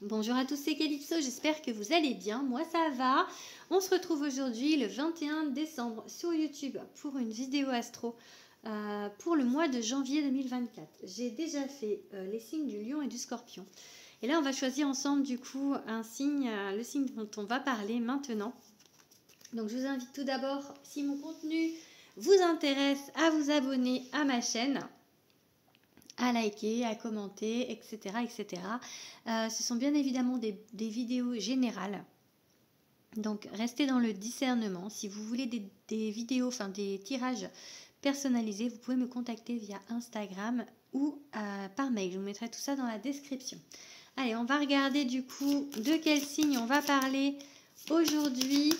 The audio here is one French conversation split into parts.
Bonjour à tous, c'est Calypso, j'espère que vous allez bien, moi ça va. On se retrouve aujourd'hui le 21 décembre sur YouTube pour une vidéo astro pour le mois de janvier 2024. J'ai déjà fait les signes du lion et du scorpion. Et là on va choisir ensemble du coup un signe, le signe dont on va parler maintenant. Donc je vous invite tout d'abord, si mon contenu vous intéresse, à vous abonner à ma chaîne, à liker, à commenter, etc. etc. Ce sont bien évidemment des vidéos générales. Donc restez dans le discernement. Si vous voulez des vidéos, enfin des tirages personnalisés, vous pouvez me contacter via Instagram ou par mail. Je vous mettrai tout ça dans la description. Allez, on va regarder du coup de quel signe on va parler aujourd'hui.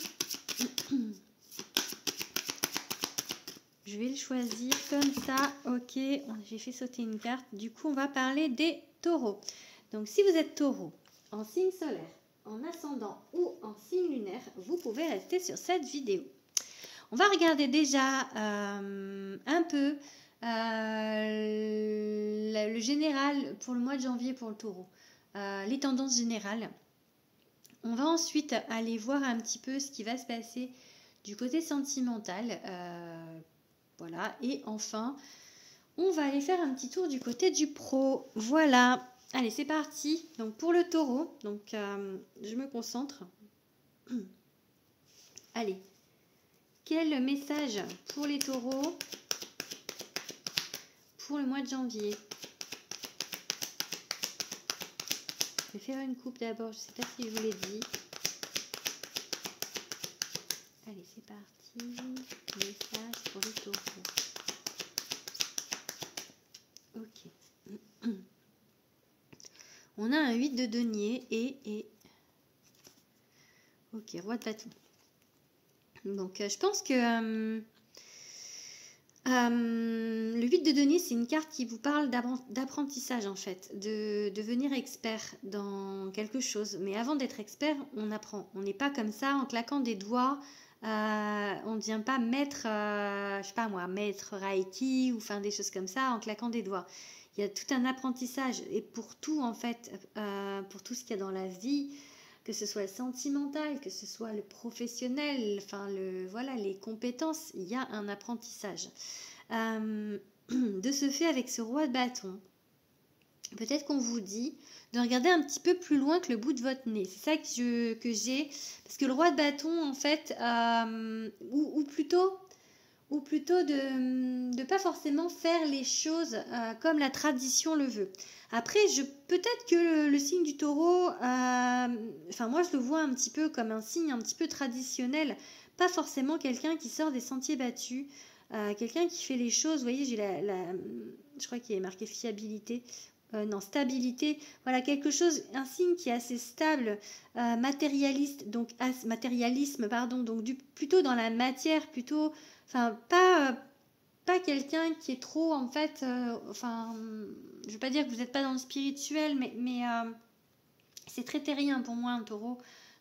Je vais le choisir comme ça. Ok, j'ai fait sauter une carte. Du coup, on va parler des taureaux. Donc, si vous êtes taureau, en signe solaire, en ascendant ou en signe lunaire, vous pouvez rester sur cette vidéo. On va regarder déjà un peu le général pour le mois de janvier pour le taureau. Les tendances générales. On va ensuite aller voir un petit peu ce qui va se passer du côté sentimental. Voilà, et enfin, on va aller faire un petit tour du côté du pro. Voilà, allez, c'est parti. Donc, pour le taureau, donc je me concentre. Allez, quel message pour les taureaux pour le mois de janvier? Je vais faire une coupe d'abord, je ne sais pas si je vous l'ai dit. Allez, c'est parti. Message pour les taureaux. Ok. On a un 8 de denier et... Ok, roi de bâton. Donc, je pense que le 8 de denier, c'est une carte qui vous parle d'apprentissage, en fait, de devenir expert dans quelque chose. Mais avant d'être expert, on apprend. On n'est pas comme ça, en claquant des doigts. On ne devient pas maître, je sais pas moi, maître Reiki ou enfin des choses comme ça, en claquant des doigts. Il y a tout un apprentissage. Et pour tout, en fait, pour tout ce qu'il y a dans la vie, que ce soit le sentimental, que ce soit le professionnel, enfin voilà, les compétences, il y a un apprentissage. De ce fait, avec ce roi de bâton, peut-être qu'on vous dit de regarder un petit peu plus loin que le bout de votre nez. C'est ça que j'ai, parce que le roi de bâton, en fait, ou plutôt de ne pas forcément faire les choses comme la tradition le veut. Après, peut-être que le signe du taureau, enfin moi je le vois un petit peu comme un signe un petit peu traditionnel, pas forcément quelqu'un qui sort des sentiers battus, quelqu'un qui fait les choses, vous voyez, j'ai je crois qu'il est marqué fiabilité, non, stabilité, voilà, quelque chose, un signe qui est assez stable, matérialiste, donc matérialisme, pardon, donc plutôt dans la matière, plutôt, enfin, pas quelqu'un qui est trop, en fait, enfin, je ne veux pas dire que vous n'êtes pas dans le spirituel, mais c'est très terrien pour moi, un taureau.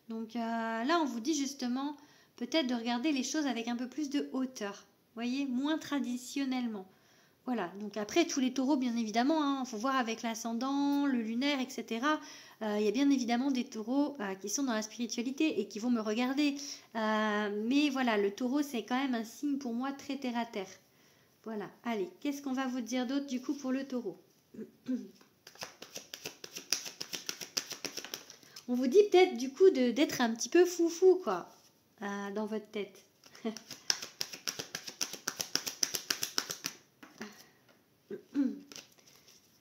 Donc là, on vous dit justement, peut-être de regarder les choses avec un peu plus de hauteur, vous voyez, moins traditionnellement. Voilà, donc après, tous les taureaux, bien évidemment, il faut voir avec l'ascendant, le lunaire, etc. Il y a bien évidemment des taureaux qui sont dans la spiritualité et qui vont me regarder. Mais voilà, le taureau, c'est quand même un signe pour moi très terre-à-terre. Voilà, allez, qu'est-ce qu'on va vous dire d'autre du coup pour le taureau? On vous dit peut-être du coup d'être un petit peu foufou, quoi, dans votre tête.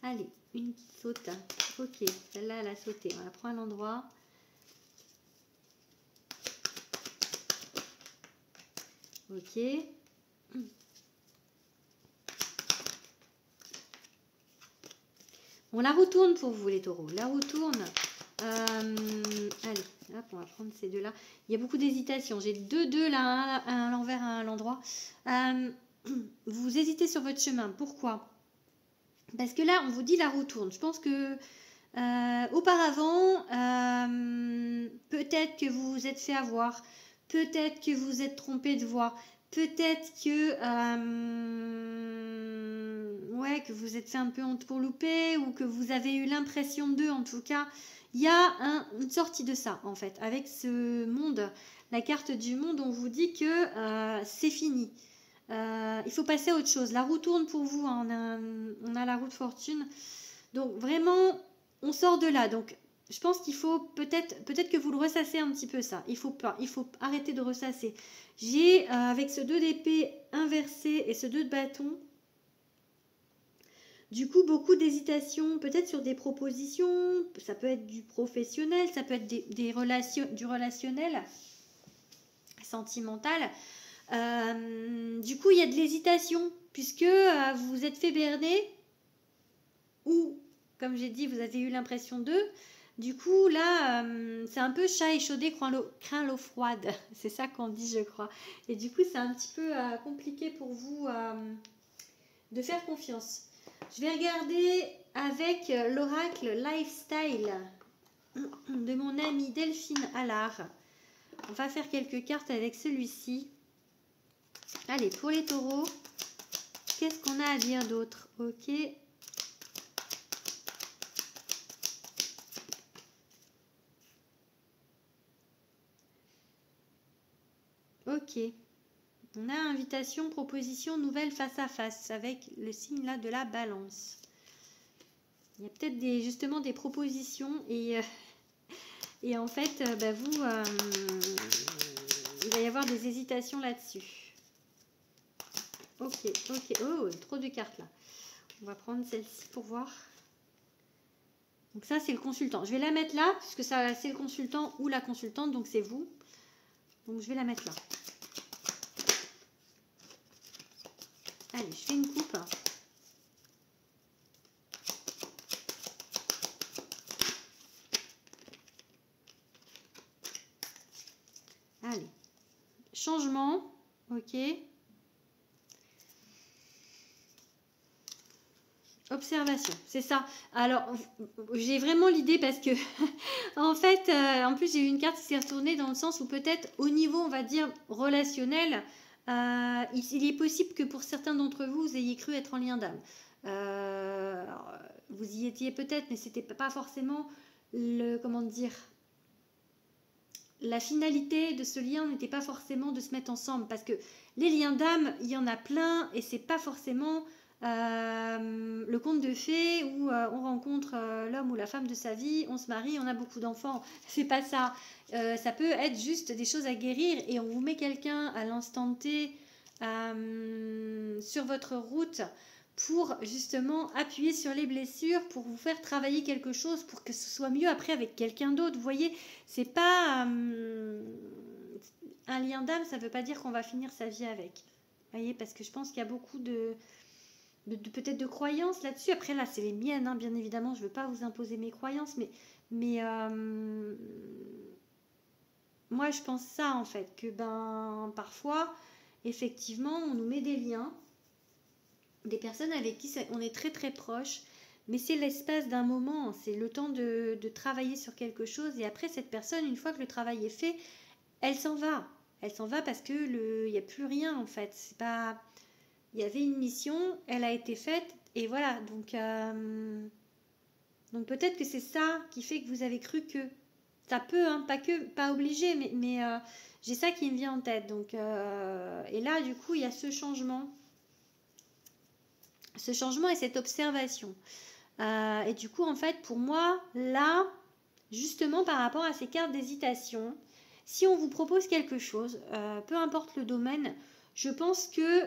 Allez, une qui saute. Ok, celle-là, elle a sauté. On la prend à l'endroit. Ok. On la retourne pour vous, les taureaux. La retourne. Allez, hop, on va prendre ces deux-là. Il y a beaucoup d'hésitation. J'ai deux là, un à l'envers, un à l'endroit. Vous hésitez sur votre chemin. Pourquoi? Parce que là, on vous dit la retourne. Je pense que auparavant, peut-être que vous vous êtes fait avoir, peut-être que vous vous êtes trompé de voie, peut-être que ouais, que vous êtes fait un peu entourlouper ou que vous avez eu l'impression d'eux. En tout cas, Il y a une sortie de ça, en fait. Avec ce monde, la carte du monde, on vous dit que c'est fini. Il faut passer à autre chose. La roue tourne pour vous, hein. On a la roue de fortune. Donc, vraiment, on sort de là. Donc, je pense qu'il faut peut-être que vous le ressassez un petit peu, ça. Il faut arrêter de ressasser. J'ai, avec ce 2 d'épée inversé et ce 2 de bâton, du coup, beaucoup d'hésitation, peut-être sur des propositions. Ça peut être du professionnel, ça peut être du relationnel, sentimental. Du coup, il y a de l'hésitation, puisque vous vous êtes fait berner, ou, comme j'ai dit, vous avez eu l'impression d'eux. Du coup, là, c'est un peu chat échaudé craint l'eau froide. C'est ça qu'on dit, je crois. Et du coup, c'est un petit peu compliqué pour vous de faire confiance. Je vais regarder avec l'oracle Lifestyle de mon amie Delphine Allard. On va faire quelques cartes avec celui-ci. Allez, pour les taureaux, qu'est-ce qu'on a à dire d'autre? Ok. Ok. On a invitation, proposition, nouvelle face à face avec le signe là de la balance. Il y a peut-être justement des propositions et en fait, il va y avoir des hésitations là-dessus. Ok. Oh, trop de cartes là. On va prendre celle-ci pour voir. Donc ça, c'est le consultant. Je vais la mettre là, puisque ça, c'est le consultant ou la consultante, donc c'est vous. Donc je vais la mettre là. Allez, je fais une coupe. Allez. Changement. Ok. Observation, c'est ça. Alors, j'ai vraiment l'idée parce que, en fait, en plus, j'ai eu une carte qui s'est retournée dans le sens où peut-être au niveau, on va dire, relationnel, il est possible que pour certains d'entre vous, vous ayez cru être en lien d'âme. Vous y étiez peut-être, mais c'était pas forcément comment dire, la finalité de ce lien n'était pas forcément de se mettre ensemble, parce que les liens d'âme, il y en a plein, et c'est pas forcément le conte de fées où on rencontre l'homme ou la femme de sa vie, on se marie, on a beaucoup d'enfants. C'est pas ça. Ça peut être juste des choses à guérir, et on vous met quelqu'un à l'instant T sur votre route pour justement appuyer sur les blessures, pour vous faire travailler quelque chose, pour que ce soit mieux après avec quelqu'un d'autre. Vous voyez, c'est pas un lien d'âme, ça veut pas dire qu'on va finir sa vie avec. Vous voyez, parce que je pense qu'il y a beaucoup peut-être de croyances là-dessus. Après là, c'est les miennes, hein, bien évidemment, je veux pas vous imposer mes croyances, mais moi je pense ça en fait, que parfois, effectivement, on nous met des liens, des personnes avec qui on est très très proche, mais c'est l'espace d'un moment, c'est le temps de travailler sur quelque chose, et après cette personne, une fois que le travail est fait, elle s'en va parce que il n'y a plus rien en fait. C'est pas, il y avait une mission, elle a été faite, et voilà. Donc peut-être que c'est ça qui fait que vous avez cru que ça peut, hein, pas obligé, mais j'ai ça qui me vient en tête. Donc et là du coup il y a ce changement et cette observation. Et du coup en fait pour moi là, justement par rapport à ces cartes d'hésitation, si on vous propose quelque chose, peu importe le domaine, je pense que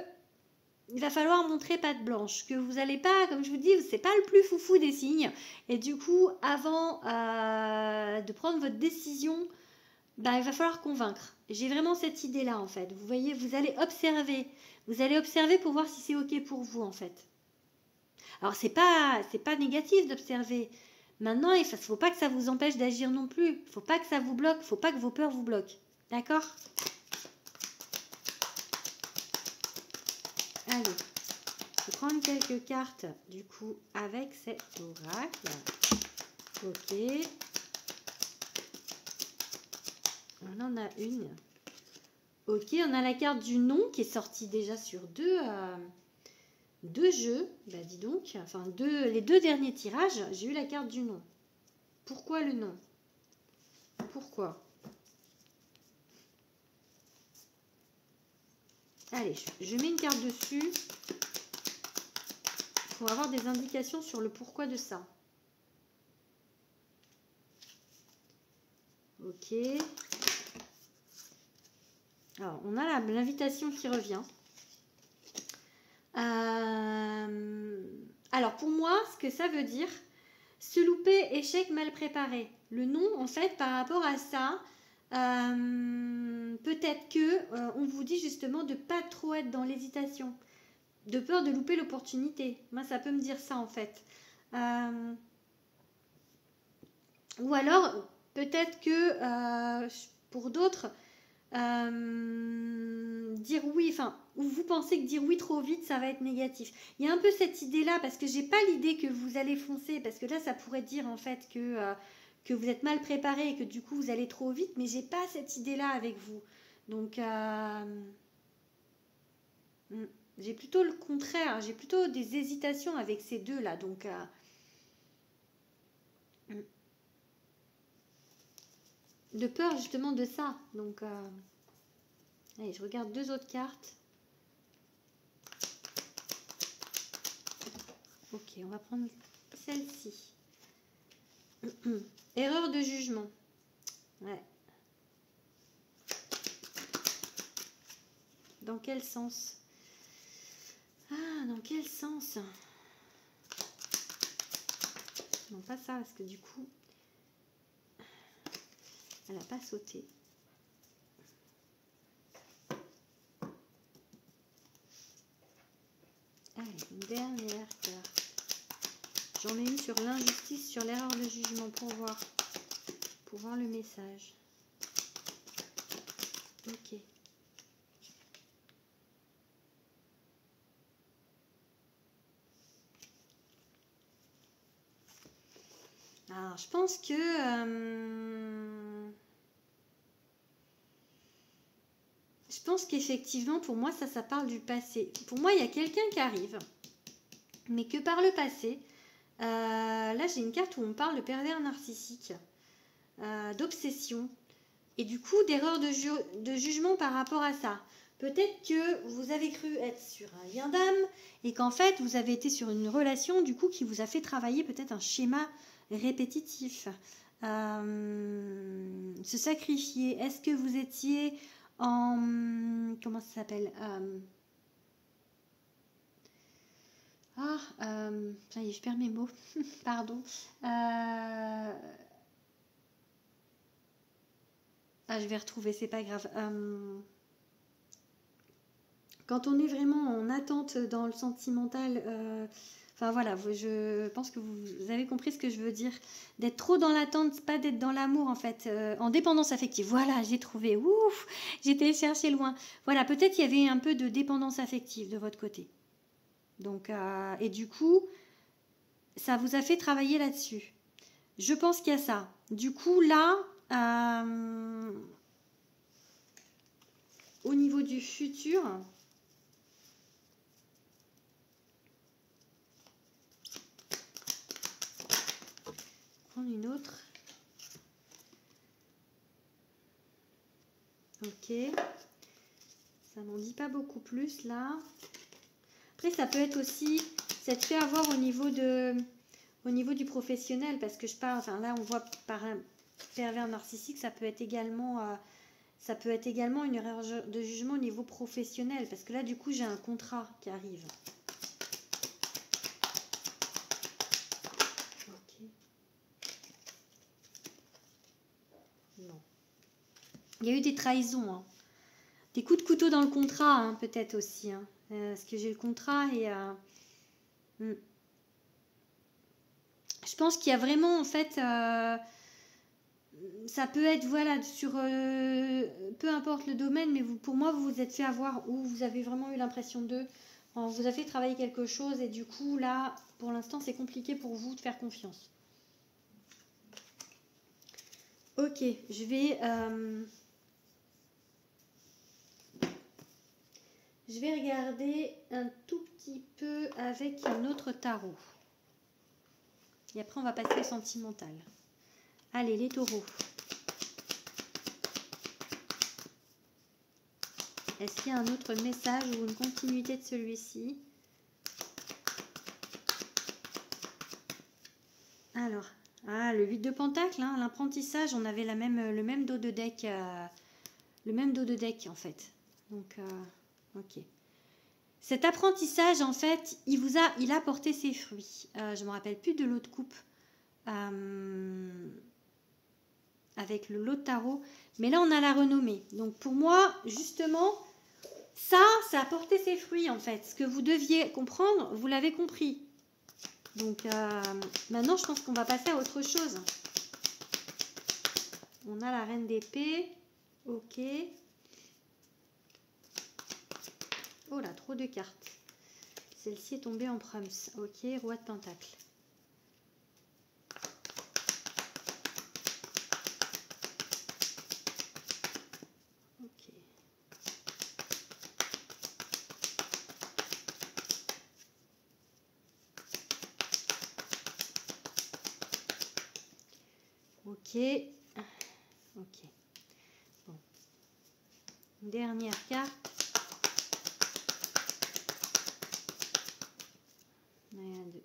il va falloir montrer patte blanche, que vous n'allez pas, comme je vous dis, c'est pas le plus foufou des signes. Et du coup, avant de prendre votre décision, il va falloir convaincre. J'ai vraiment cette idée-là, en fait. Vous voyez, vous allez observer. Vous allez observer pour voir si c'est OK pour vous, en fait. Alors, c'est pas négatif d'observer. Maintenant, il ne faut pas que ça vous empêche d'agir non plus. Il ne faut pas que ça vous bloque. Il ne faut pas que vos peurs vous bloquent. D'accord ? Allez, je vais prendre quelques cartes du coup avec cet oracle. Ok. On en a une. Ok, on a la carte du nom qui est sortie déjà sur deux jeux. Bah dis donc, enfin les deux derniers tirages, j'ai eu la carte du nom. Pourquoi le nom? pourquoi. Allez, je mets une carte dessus pour avoir des indications sur le pourquoi de ça. Ok. Alors, on a l'invitation qui revient. Alors, pour moi, ce que ça veut dire, se louper, échec mal préparé. Le nom, en fait, par rapport à ça, peut-être que on vous dit justement de pas trop être dans l'hésitation, de peur de louper l'opportunité. Moi, ça peut me dire ça, en fait. Ou alors, peut-être que pour d'autres, dire oui, enfin, ou vous pensez que dire oui trop vite, ça va être négatif. Il y a un peu cette idée-là, parce que j'ai pas l'idée que vous allez foncer, parce que là, ça pourrait dire en fait que vous êtes mal préparé et que du coup, vous allez trop vite, mais j'ai pas cette idée-là avec vous. Donc, j'ai plutôt le contraire, j'ai plutôt des hésitations avec ces deux-là, donc... de peur justement de ça. Donc, allez, je regarde deux autres cartes. Ok, on va prendre celle-ci. Erreur de jugement. Ouais. Dans quel sens? Ah, dans quel sens? Non, pas ça, parce que du coup, elle n'a pas sauté. Allez, une dernière carte. J'en ai une sur l'injustice, sur l'erreur de jugement pour voir le message. Ok. Alors, je pense que... je pense qu'effectivement, pour moi, ça parle du passé. Pour moi, il y a quelqu'un qui arrive, mais que par le passé. Là, j'ai une carte où on parle de pervers narcissique, d'obsession, et du coup, d'erreur de jugement par rapport à ça. Peut-être que vous avez cru être sur un lien d'âme, et qu'en fait, vous avez été sur une relation, du coup, qui vous a fait travailler peut-être un schéma répétitif. Se sacrifier. Est-ce que vous étiez en... comment ça s'appelle ça y est, je perds mes mots. Pardon. Je vais retrouver, c'est pas grave. Quand on est vraiment en attente dans le sentimental, enfin voilà, je pense que vous avez compris ce que je veux dire. D'être trop dans l'attente, pas d'être dans l'amour en fait, en dépendance affective. Voilà, j'ai trouvé. Ouf, j'étais chercher loin. Voilà, peut-être qu'il y avait un peu de dépendance affective de votre côté. Donc, et du coup, ça vous a fait travailler là-dessus. Je pense qu'il y a ça. Du coup, là, au niveau du futur, prendre une autre. Ok. Ça n'en dit pas beaucoup plus là. Après, ça peut être aussi, ça te fait avoir au niveau du professionnel, parce que je parle, enfin là on voit par un pervers narcissique, ça peut être également une erreur de jugement au niveau professionnel, parce que là du coup j'ai un contrat qui arrive. Ok. Non. Il y a eu des trahisons, hein. Des coups de couteau dans le contrat, hein, peut-être aussi, hein. Parce que j'ai le contrat et je pense qu'il y a vraiment en fait ça peut être voilà sur peu importe le domaine, mais pour moi vous vous êtes fait avoir, ou vous avez vraiment eu l'impression on vous a fait travailler quelque chose et du coup là pour l'instant c'est compliqué pour vous de faire confiance. Ok, je vais regarder un tout petit peu avec un autre tarot. Et après, on va passer au sentimental. Allez, les taureaux. Est-ce qu'il y a un autre message ou une continuité de celui-ci? Alors, le 8 de pentacle, hein, l'apprentissage, on avait le même dos de deck, en fait. Donc, ok. Cet apprentissage, en fait, il a porté ses fruits. Je me rappelle plus de l'autre coupe avec le lot de tarot, mais là on a la renommée. Donc pour moi, justement, ça a porté ses fruits en fait. Ce que vous deviez comprendre, vous l'avez compris. Donc maintenant, je pense qu'on va passer à autre chose. On a la reine d'épée. Ok. Oh là, trop de cartes. Celle-ci est tombée en proms. Ok, roi de pentacle. Ok. Ok. Ok. Bon. Dernière carte.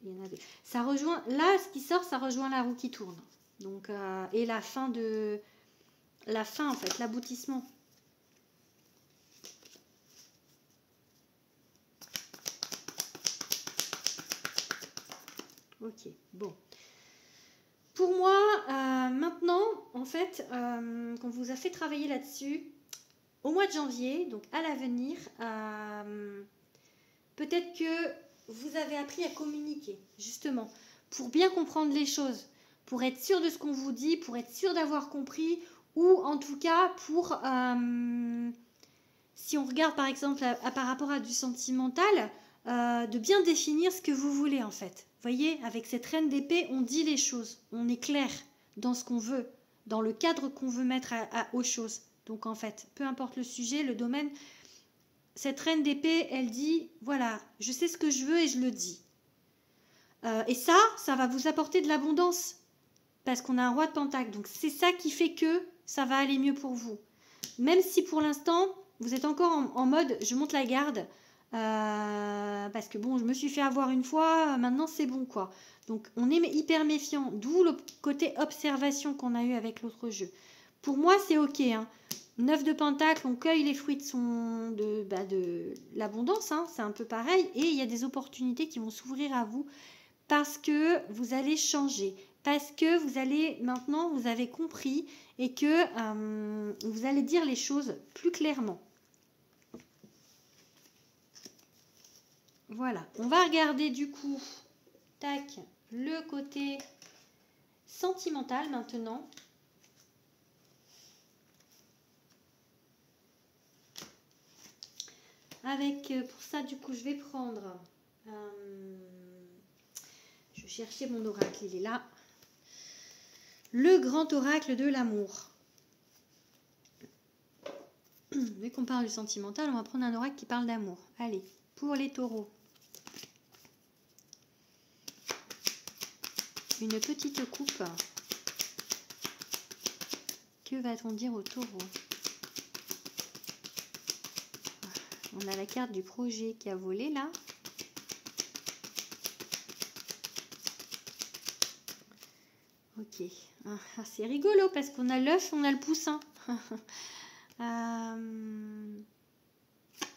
Il y en a deux. Ça rejoint, là, ce qui sort, ça rejoint la roue qui tourne. Donc, et la fin, en fait, l'aboutissement. Ok, bon. Pour moi, maintenant, en fait, qu'on vous a fait travailler là-dessus, au mois de janvier, donc à l'avenir, peut-être que vous avez appris à communiquer, justement, pour bien comprendre les choses, pour être sûr de ce qu'on vous dit, pour être sûr d'avoir compris, ou en tout cas pour, si on regarde par exemple par rapport à du sentimental, de bien définir ce que vous voulez en fait. Vous voyez, avec cette reine d'épée, on dit les choses, on est clair dans ce qu'on veut, dans le cadre qu'on veut mettre aux choses. Donc en fait, peu importe le sujet, le domaine, cette reine d'épée, elle dit, voilà, je sais ce que je veux et je le dis. Et ça va vous apporter de l'abondance, parce qu'on a un roi de pentacle. Donc c'est ça qui fait que ça va aller mieux pour vous. Même si pour l'instant, vous êtes encore en mode, je monte la garde, parce que bon, je me suis fait avoir une fois, maintenant c'est bon quoi. Donc on est hyper méfiant, d'où le côté observation qu'on a eu avec l'autre jeu. Pour moi, c'est ok, hein. 9 de pentacle, on cueille les fruits de l'abondance, hein, c'est un peu pareil. Et il y a des opportunités qui vont s'ouvrir à vous parce que vous allez changer, parce que maintenant, vous avez compris et que vous allez dire les choses plus clairement. Voilà, on va regarder du coup, tac, le côté sentimental maintenant. Avec, pour ça, du coup, je vais prendre... je vais chercher mon oracle, il est là. Le grand oracle de l'amour. Vu qu'on parle du sentimental, on va prendre un oracle qui parle d'amour. Allez, pour les taureaux. Une petite coupe. Que va-t-on dire aux taureaux? On a la carte du projet qui a volé là. Ok. C'est rigolo parce qu'on a l'œuf, on a le poussin.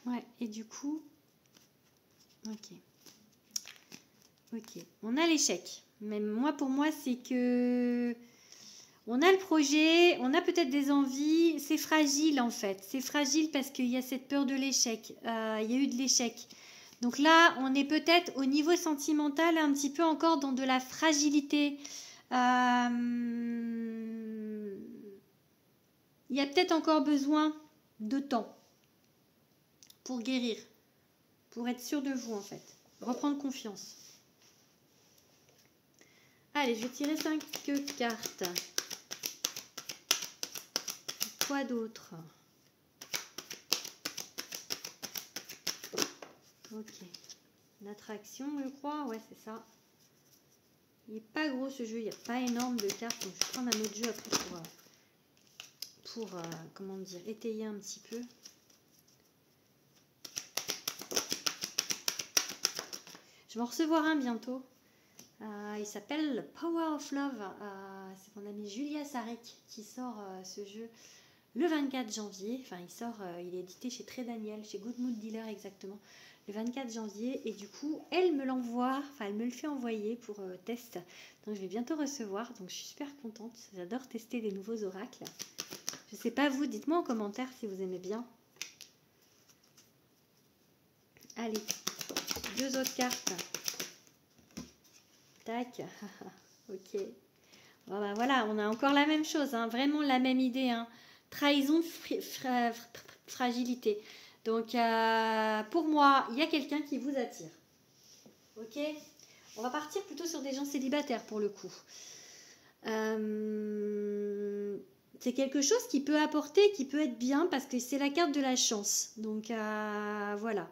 Ouais, et du coup... Ok. Ok. On a l'échec. Mais pour moi, c'est que... On a le projet, on a peut-être des envies, c'est fragile en fait. C'est fragile parce qu'il y a cette peur de l'échec. Il y a eu de l'échec. Donc là, on est peut-être au niveau sentimental un petit peu encore dans de la fragilité. Il y a peut-être encore besoin de temps pour guérir, pour être sûr de vous en fait. Reprendre confiance. Allez, je vais tirer 5 cartes. Quoi d'autre? Ok. L'attraction, je crois. Ouais, c'est ça. Il n'est pas gros ce jeu. Il n'y a pas énorme de cartes. Donc, je vais prendre un autre jeu après pour comment dire, étayer un petit peu. Je vais en recevoir un bientôt. Il s'appelle Power of Love. C'est mon amie Julia Sarek qui sort ce jeu le 24 janvier. Enfin, il est édité chez Très Daniel, chez Good Mood Dealer exactement, le 24 janvier. Et du coup, elle me l'envoie, enfin, elle me le fait envoyer pour test. Donc, je vais bientôt recevoir. Donc, je suis super contente. J'adore tester des nouveaux oracles. Je sais pas vous, dites-moi en commentaire si vous aimez bien. Allez, 2 autres cartes. Tac. Ok. Bon, ben voilà, on a encore la même chose, hein, vraiment la même idée. Hein. Trahison, fragilité. Donc, pour moi, il y a quelqu'un qui vous attire. Ok. On va partir plutôt sur des gens célibataires pour le coup. C'est quelque chose qui peut apporter, qui peut être bien parce que c'est la carte de la chance. Donc, voilà.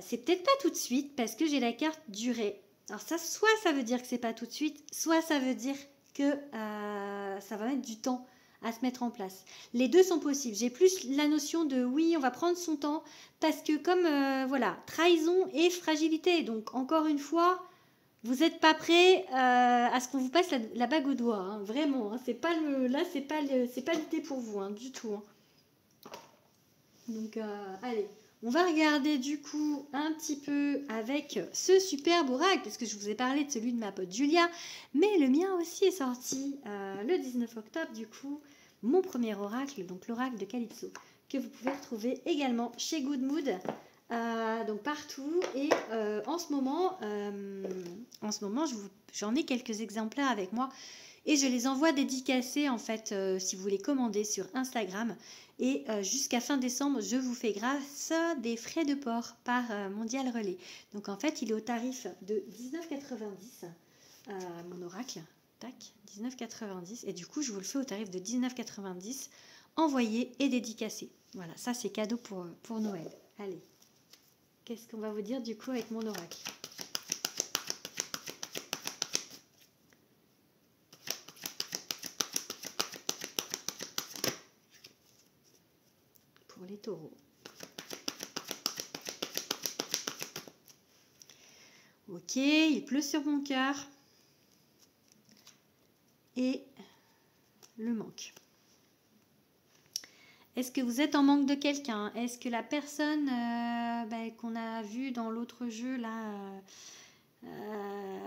C'est peut-être pas tout de suite parce que j'ai la carte durée. Alors ça, soit ça veut dire que c'est pas tout de suite, soit ça veut dire que ça va mettre du temps à se mettre en place. Les deux sont possibles. J'ai plus la notion de oui, on va prendre son temps parce que comme voilà, trahison et fragilité. Donc encore une fois, vous n'êtes pas prêt à ce qu'on vous passe la bague au doigt, hein, vraiment. Hein, c'est pas l'idée pour vous, hein, du tout. Hein. Donc allez. On va regarder du coup un petit peu avec ce superbe oracle, parce que je vous ai parlé de celui de ma pote Julia, mais le mien aussi est sorti le 19 octobre, du coup, mon premier oracle, donc l'oracle de Calypso, que vous pouvez retrouver également chez Good Mood, donc partout, et en ce moment j'en ai quelques exemplaires avec moi, et je les envoie dédicacés en fait si vous les commandez sur Instagram. Et jusqu'à fin décembre, je vous fais grâce des frais de port par Mondial Relais. Donc en fait, il est au tarif de 19,90 mon oracle. Tac, 19,90. Et du coup, je vous le fais au tarif de 19,90 envoyé et dédicacé. Voilà, ça c'est cadeau pour Noël. Allez, qu'est-ce qu'on va vous dire du coup avec mon oracle ? Les taureaux. Ok, il pleut sur mon cœur. Et le manque. Est-ce que vous êtes en manque de quelqu'un? Est-ce que la personne qu'on a vue dans l'autre jeu, là,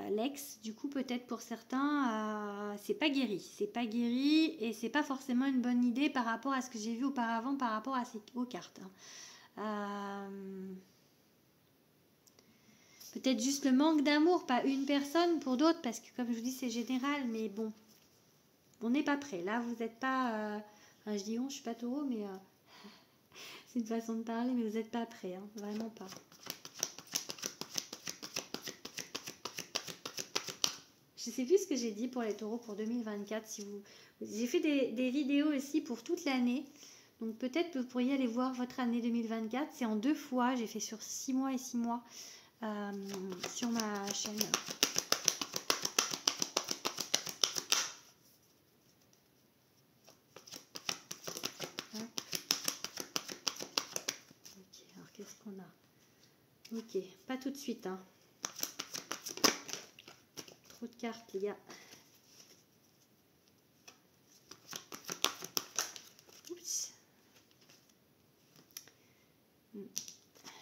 l'ex, du coup, peut-être pour certains, c'est pas guéri. C'est pas guéri et c'est pas forcément une bonne idée par rapport à ce que j'ai vu auparavant, par rapport aux cartes. Peut-être juste le manque d'amour, pas une personne pour d'autres, parce que comme je vous dis, c'est général, mais bon, on n'est pas prêt. Là, vous n'êtes pas... je dis on, je suis pas taureau, mais c'est une façon de parler, mais vous n'êtes pas prêt, hein, vraiment pas. Je sais plus ce que j'ai dit pour les taureaux pour 2024. J'ai fait des vidéos aussi pour toute l'année. Donc peut-être que vous pourriez aller voir votre année 2024. C'est en 2 fois. J'ai fait sur 6 mois et 6 mois sur ma chaîne. Ok, alors qu'est-ce qu'on a? Ok, pas tout de suite, hein. Trop de cartes, les gars. Oups.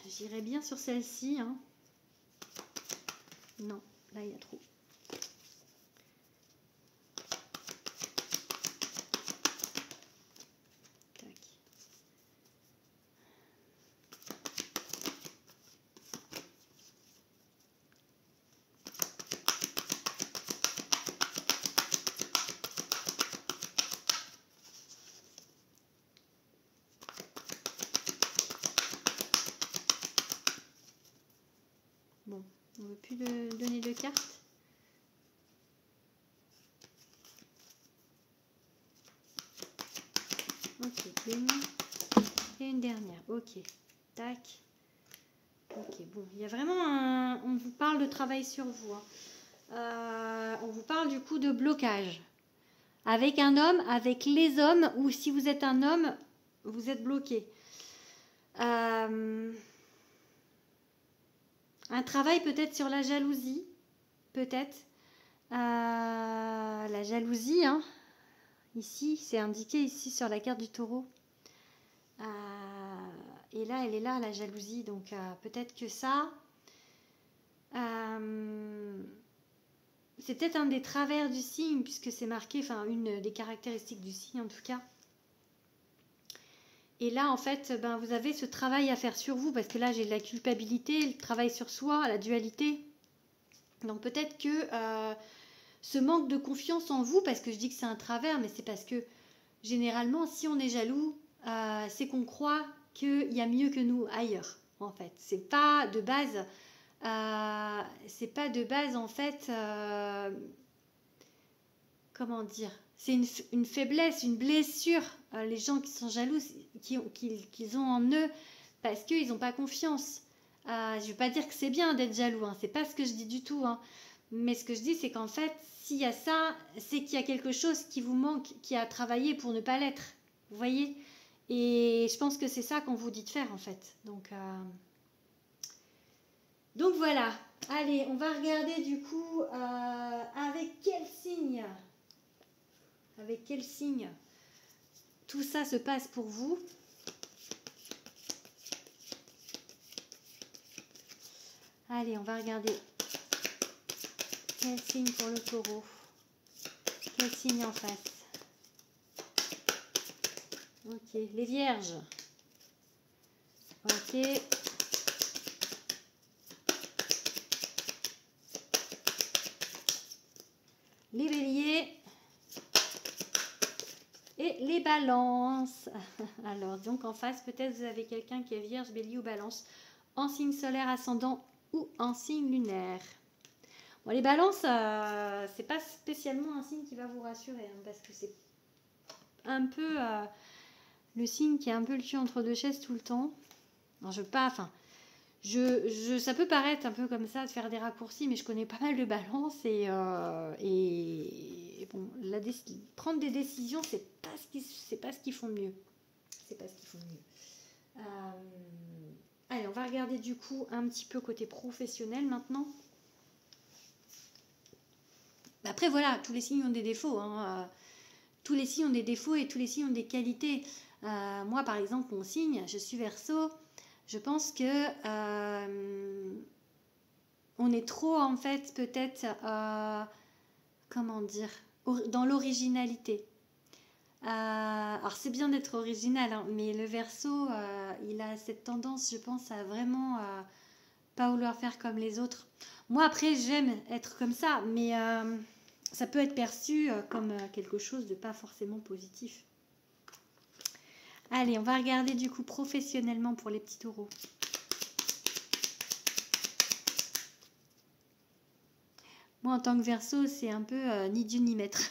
J'irai bien sur celle-ci, hein. Non, là, il y a trop. Tac. Bon, on ne veut plus donner de cartes. Ok, une et une dernière. Ok, tac. Ok, bon, il y a vraiment un... On vous parle de travail sur vous. Hein. On vous parle du coup de blocage. Avec un homme, avec les hommes, ou si vous êtes un homme, vous êtes bloqué. Un travail peut-être sur la jalousie, peut-être. La jalousie, hein. Ici, c'est indiqué ici sur la carte du taureau. Et là, elle est là, la jalousie. Donc, peut-être que ça, c'est peut-être un des travers du signe, puisque c'est marqué, enfin, une des caractéristiques du signe, en tout cas. Et là, en fait, ben, vous avez ce travail à faire sur vous, parce que là, j'ai la culpabilité, le travail sur soi, la dualité. Donc, peut-être que ce manque de confiance en vous, parce que je dis que c'est un travers, mais c'est parce que généralement, si on est jaloux, c'est qu'on croit qu'il y a mieux que nous ailleurs, en fait. C'est pas de base, en fait, comment dire, c'est une faiblesse, une blessure. Les gens qui sont jaloux, qu'ils ont en eux, parce qu'ils n'ont pas confiance. Je ne veux pas dire que c'est bien d'être jaloux, hein, c'est pas ce que je dis du tout, hein. Mais ce que je dis, c'est qu'en fait, s'il y a ça, c'est qu'il y a quelque chose qui vous manque, qui a travaillé pour ne pas l'être. Vous voyez? Et je pense que c'est ça qu'on vous dit de faire, en fait. Donc voilà. Allez, on va regarder du coup avec quel signe tout ça se passe pour vous. Allez, on va regarder. Quel signe pour le taureau? Quel signe en face? Ok, les vierges. Ok. Les béliers. Et les balances. Alors, donc en face, peut-être vous avez quelqu'un qui est vierge, bélier ou balance, en signe solaire ascendant ou en signe lunaire. Bon, les balances, c'est pas spécialement un signe qui va vous rassurer, hein, parce que c'est un peu le signe qui est un peu le cul entre deux chaises tout le temps. Alors, ça peut paraître un peu comme ça, de faire des raccourcis, mais je connais pas mal de balances et bon, prendre des décisions, c'est pas ce qu'ils font de mieux. C'est pas ce qu'ils font de mieux. Allez, on va regarder du coup un petit peu côté professionnel maintenant. Après voilà, tous les signes ont des défauts, hein. Tous les signes ont des défauts et tous les signes ont des qualités. Moi par exemple, mon signe, je suis Verseau. Je pense que on est trop en fait peut-être, comment dire, dans l'originalité. Alors c'est bien d'être original, hein, mais le Verseau, il a cette tendance, je pense, à vraiment pas vouloir faire comme les autres. Moi après, j'aime être comme ça, mais ça peut être perçu comme quelque chose de pas forcément positif. Allez, on va regarder du coup professionnellement pour les petits taureaux. Moi, en tant que Verseau, c'est un peu ni Dieu ni maître.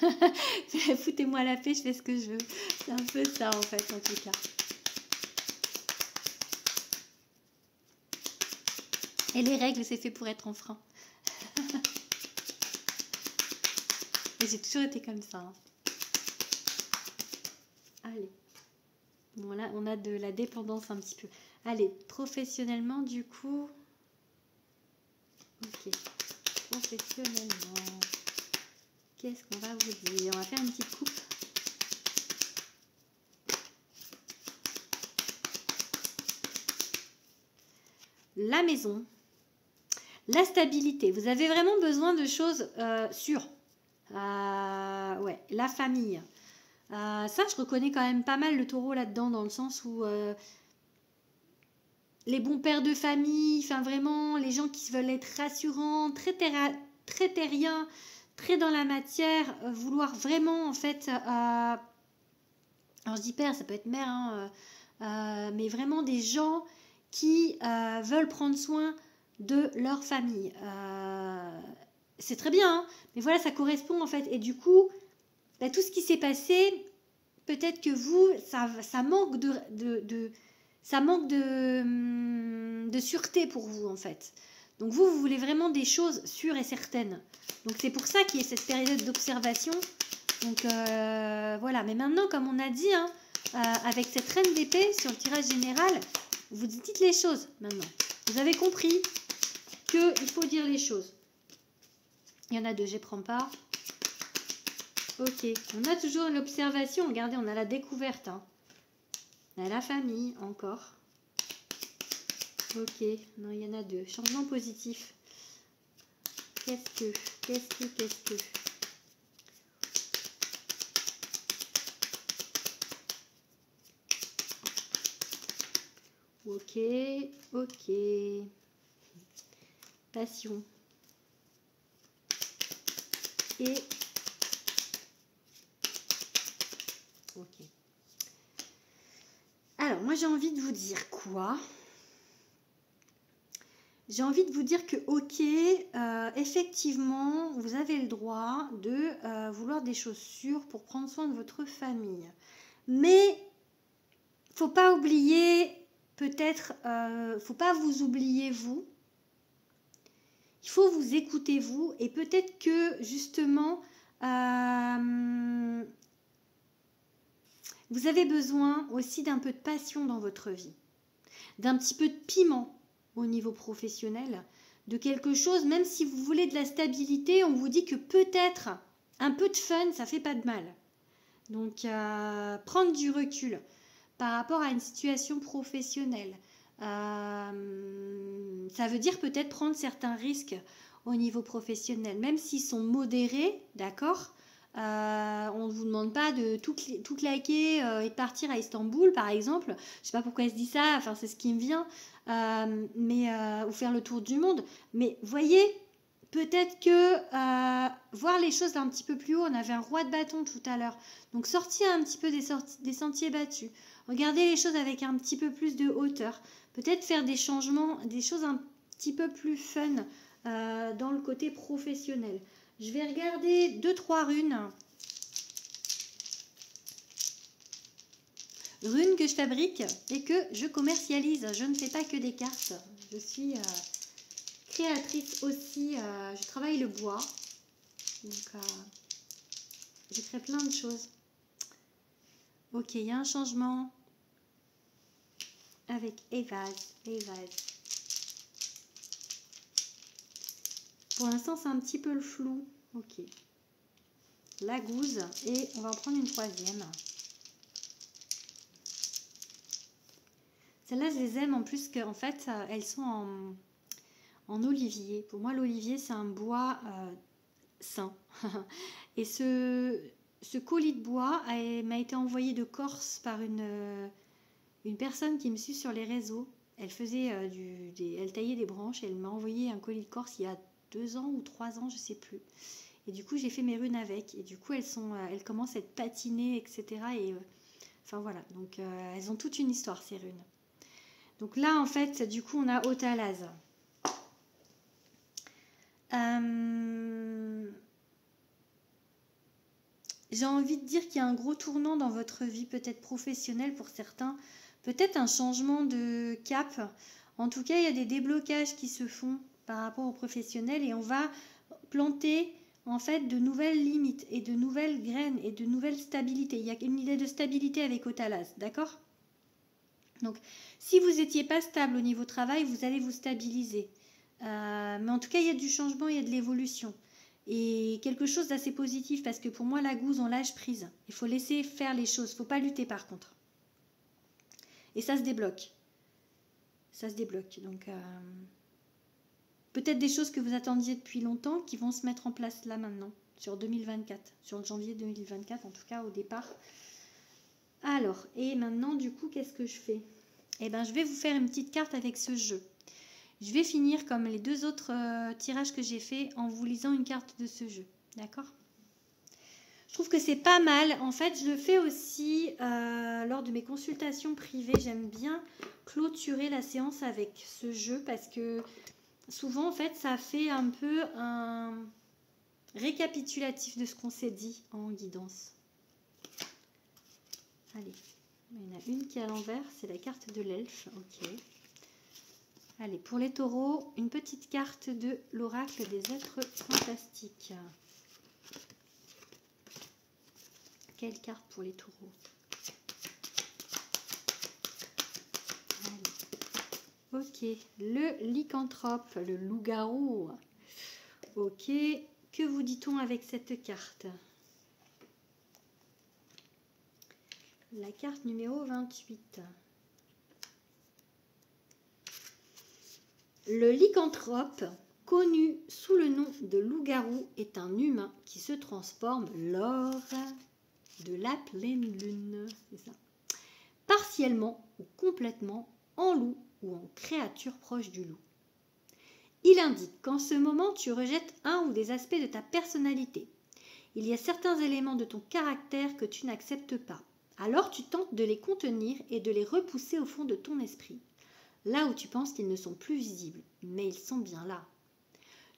Foutez-moi la paix, je fais ce que je veux. C'est un peu ça, en fait, en tout cas. Et les règles, c'est fait pour être enfreint. Et j'ai toujours été comme ça, hein. Allez. Bon, là, on a de la dépendance un petit peu. Allez, professionnellement, du coup... Ok. Professionnellement, qu'est-ce qu'on va vous dire? On va faire une petite coupe. La maison, la stabilité. Vous avez vraiment besoin de choses sûres. Ouais, la famille. Ça, je reconnais quand même pas mal le taureau là-dedans, dans le sens où les bons pères de famille, enfin vraiment, les gens qui veulent être rassurants, très terriens, très dans la matière, vouloir vraiment, en fait, alors je dis père, ça peut être mère, hein, mais vraiment des gens qui veulent prendre soin de leur famille. C'est très bien, hein, mais voilà, ça correspond, en fait, et du coup, bah, tout ce qui s'est passé, peut-être que vous, ça manque ça manque de sûreté pour vous, en fait. Donc vous voulez vraiment des choses sûres et certaines. Donc c'est pour ça qu'il y a cette période d'observation. Donc voilà. Mais maintenant, comme on a dit, hein, avec cette reine d'épée sur le tirage général, vous dites les choses maintenant. Vous avez compris. qu'il faut dire les choses. Il y en a deux, je ne les prends pas. Ok, on a toujours l'observation. Regardez, on a la découverte. Hein. On a la famille, encore. Ok, non, il y en a deux. Changement positif. Qu'est-ce que... Ok, ok. Passion. Et... Ok. Alors, moi, j'ai envie de vous dire quoi? J'ai envie de vous dire que, ok, effectivement, vous avez le droit de vouloir des choses sûres pour prendre soin de votre famille. Mais, faut pas oublier, peut-être, faut pas vous oublier vous. Il faut vous écouter vous et peut-être que, justement, vous avez besoin aussi d'un peu de passion dans votre vie, d'un petit peu de piment au niveau professionnel, de quelque chose, même si vous voulez de la stabilité, on vous dit que peut-être un peu de fun, ça fait pas de mal. Donc, prendre du recul par rapport à une situation professionnelle, ça veut dire peut-être prendre certains risques au niveau professionnel, même s'ils sont modérés, d'accord. On ne vous demande pas de tout claquer et de partir à Istanbul, par exemple. Je sais pas pourquoi elle se dit ça, enfin c'est ce qui me vient, ou faire le tour du monde. Mais voyez, peut-être que voir les choses d'un petit peu plus haut, on avait un roi de bâton tout à l'heure. Donc sortir un petit peu des sentiers battus. Regardez les choses avec un petit peu plus de hauteur. Peut-être faire des changements, des choses un petit peu plus fun dans le côté professionnel. Je vais regarder 2-3 runes. Runes que je fabrique et que je commercialise. Je ne fais pas que des cartes. Je suis créatrice aussi. Je travaille le bois. Donc, je crée plein de choses. Ok, il y a un changement avec Evase. Pour l'instant, c'est un petit peu le flou. Ok. La gousse. Et on va en prendre une troisième. Celles-là, je les aime en plus qu'en fait, elles sont en olivier. Pour moi, l'olivier, c'est un bois sain. Et ce colis de bois m'a été envoyé de Corse par une personne qui me suit sur les réseaux. Elle faisait elle taillait des branches et elle m'a envoyé un colis de Corse il y a 2 ans ou 3 ans, je sais plus. Et du coup, j'ai fait mes runes avec. Et du coup, elles commencent à être patinées, etc. Et enfin voilà. Donc, elles ont toute une histoire, ces runes. Donc là, en fait, du coup, on a Otalaz. J'ai envie de dire qu'il y a un gros tournant dans votre vie, peut-être professionnelle pour certains, peut-être un changement de cap. En tout cas, il y a des déblocages qui se font par rapport au professionnel et on va planter en fait de nouvelles limites et de nouvelles graines et de nouvelles stabilités. Il y a une idée de stabilité avec Otalaz, d'accord ? Donc, si vous n'étiez pas stable au niveau travail, vous allez vous stabiliser. Mais en tout cas, il y a du changement, il y a de l'évolution. Et quelque chose d'assez positif, parce que pour moi, la gousse, on lâche prise. Il faut laisser faire les choses, il ne faut pas lutter par contre. Et ça se débloque. Ça se débloque. Donc, peut-être des choses que vous attendiez depuis longtemps qui vont se mettre en place là maintenant, sur 2024, sur le janvier 2024, en tout cas au départ. Alors, et maintenant, du coup, qu'est-ce que je fais ? Eh bien, je vais vous faire une petite carte avec ce jeu. Je vais finir comme les 2 autres tirages que j'ai fait en vous lisant une carte de ce jeu. D'accord ? Je trouve que c'est pas mal. En fait, je le fais aussi lors de mes consultations privées. J'aime bien clôturer la séance avec ce jeu parce que souvent, en fait, ça fait un peu un récapitulatif de ce qu'on s'est dit en guidance. Allez, il y en a une qui est à l'envers, c'est la carte de l'elfe. Ok. Allez, pour les taureaux, une petite carte de l'oracle des êtres fantastiques. Quelle carte pour les taureaux ? Allez. Ok, le lycanthrope, le loup-garou. Ok, que vous dit-on avec cette carte? La carte numéro 28. Le lycanthrope, connu sous le nom de loup-garou, est un humain qui se transforme lors de la pleine lune. C'est ça. Partiellement ou complètement en loup ou en créature proche du loup. Il indique qu'en ce moment, tu rejettes un ou des aspects de ta personnalité. Il y a certains éléments de ton caractère que tu n'acceptes pas. Alors tu tentes de les contenir et de les repousser au fond de ton esprit, là où tu penses qu'ils ne sont plus visibles, mais ils sont bien là.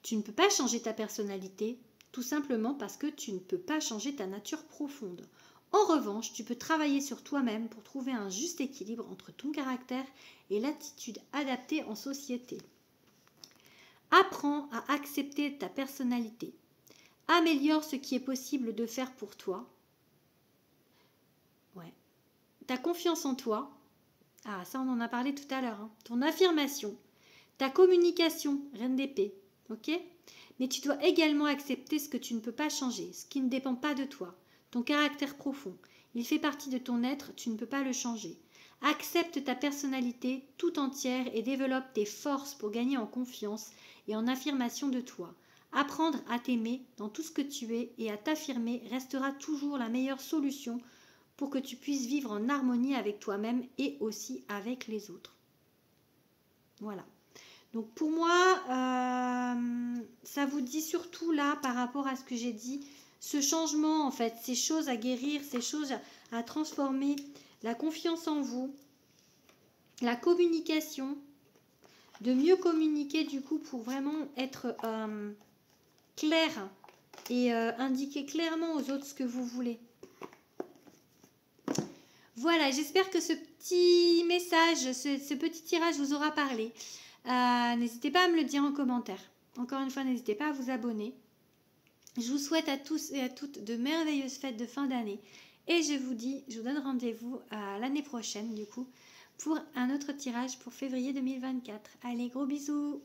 Tu ne peux pas changer ta personnalité, tout simplement parce que tu ne peux pas changer ta nature profonde. En revanche, tu peux travailler sur toi-même pour trouver un juste équilibre entre ton caractère et l'attitude adaptée en société. Apprends à accepter ta personnalité. Améliore ce qui est possible de faire pour toi. Ouais. Ta confiance en toi. Ah, ça on en a parlé tout à l'heure. Hein. Ton affirmation. Ta communication, reine d'épée. Ok ? Mais tu dois également accepter ce que tu ne peux pas changer, ce qui ne dépend pas de toi. Ton caractère profond. Il fait partie de ton être, tu ne peux pas le changer. Accepte ta personnalité tout entière et développe tes forces pour gagner en confiance et en affirmation de toi. Apprendre à t'aimer dans tout ce que tu es et à t'affirmer restera toujours la meilleure solution pour que tu puisses vivre en harmonie avec toi-même et aussi avec les autres. Voilà. Donc pour moi, ça vous dit surtout là, par rapport à ce que j'ai dit, ce changement en fait, ces choses à guérir, ces choses à transformer, la confiance en vous, la communication, de mieux communiquer du coup pour vraiment être clair et indiquer clairement aux autres ce que vous voulez. Voilà, j'espère que ce petit message, ce petit tirage vous aura parlé. N'hésitez pas à me le dire en commentaire. Encore une fois, n'hésitez pas à vous abonner. Je vous souhaite à tous et à toutes de merveilleuses fêtes de fin d'année. Et je vous donne rendez-vous à l'année prochaine du coup pour un autre tirage pour février 2024. Allez, gros bisous!